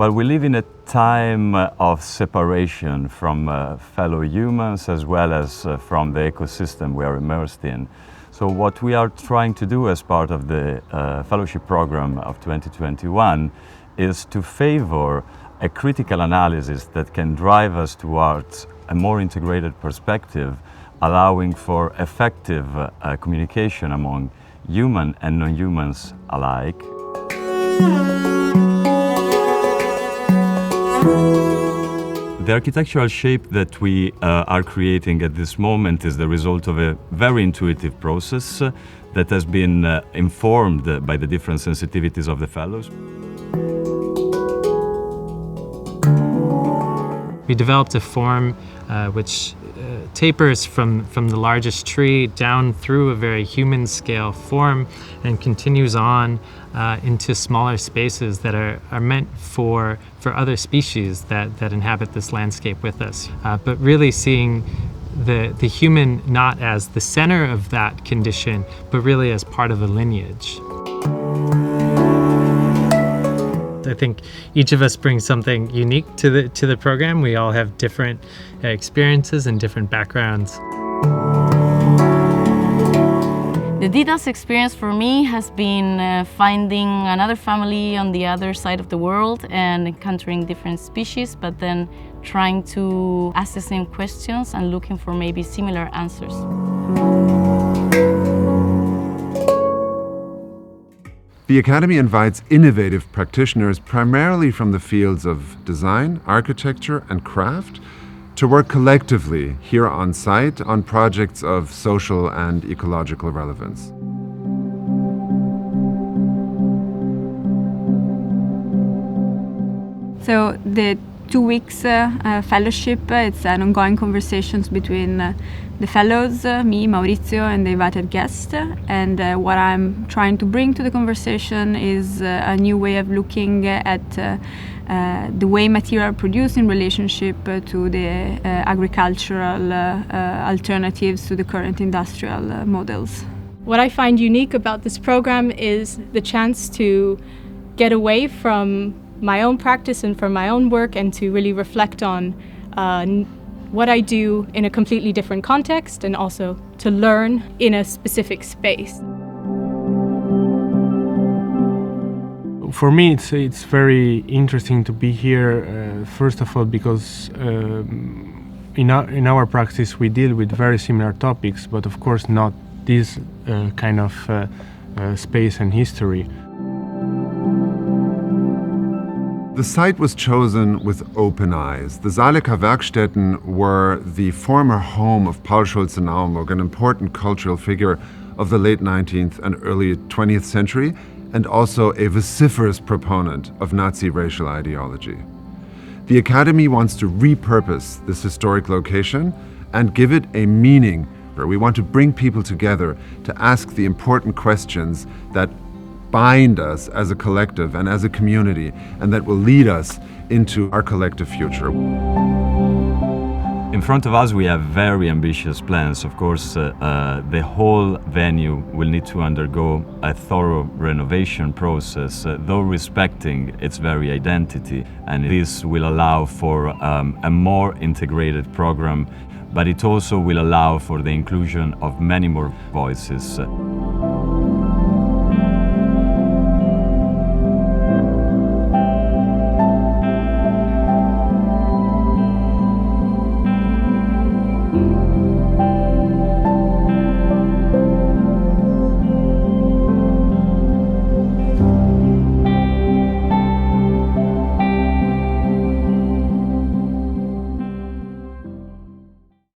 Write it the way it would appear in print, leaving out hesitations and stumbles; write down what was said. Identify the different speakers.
Speaker 1: Well, we live in a time of separation from fellow humans as well as from the ecosystem we are immersed in. So what we are trying to do as part of the fellowship program of 2021 is to favor a critical analysis that can drive us towards a more integrated perspective, allowing for effective communication among human and non-humans alike. The architectural shape that we are creating at this moment is the result of a very intuitive process that has been informed by the different sensitivities of the fellows.
Speaker 2: We developed a form which tapers from the largest tree down through a very human scale form and continues on into smaller spaces that are meant for other species that inhabit this landscape with us. But really seeing the human not as the center of that condition, but really as part of a lineage. I think each of us brings something unique to the program. We all have different experiences and different backgrounds.
Speaker 3: The dieDAS experience for me has been finding another family on the other side of the world and encountering different species, but then trying to ask the same questions and looking for maybe similar answers.
Speaker 4: The Academy invites innovative practitioners primarily from the fields of design, architecture, and craft to work collectively here on site on projects of social and ecological relevance.
Speaker 5: So the 2 weeks fellowship, it's an ongoing conversations between the fellows, me, Maurizio, and the invited guest. And what I'm trying to bring to the conversation is a new way of looking at the way material are produced in relationship to the agricultural alternatives to the current industrial models.
Speaker 6: What I find unique about this program is the chance to get away from my own practice and from my own work and to really reflect on what I do in a completely different context and also to learn in a specific space.
Speaker 7: For me, it's very interesting to be here, first of all, because in our practice we deal with very similar topics, but of course not this kind of space and history.
Speaker 4: The site was chosen with open eyes. The Saalecker Werkstätten were the former home of Paul Schulze-Naumburg, an important cultural figure of the late 19th and early 20th century, and also a vociferous proponent of Nazi racial ideology. The Academy wants to repurpose this historic location and give it a meaning, where we want to bring people together to ask the important questions that bind us as a collective and as a community, and that will lead us into our collective future.
Speaker 1: In front of us we have very ambitious plans. Of course, the whole venue will need to undergo a thorough renovation process, though respecting its very identity. And this will allow for a more integrated program, but it also will allow for the inclusion of many more voices.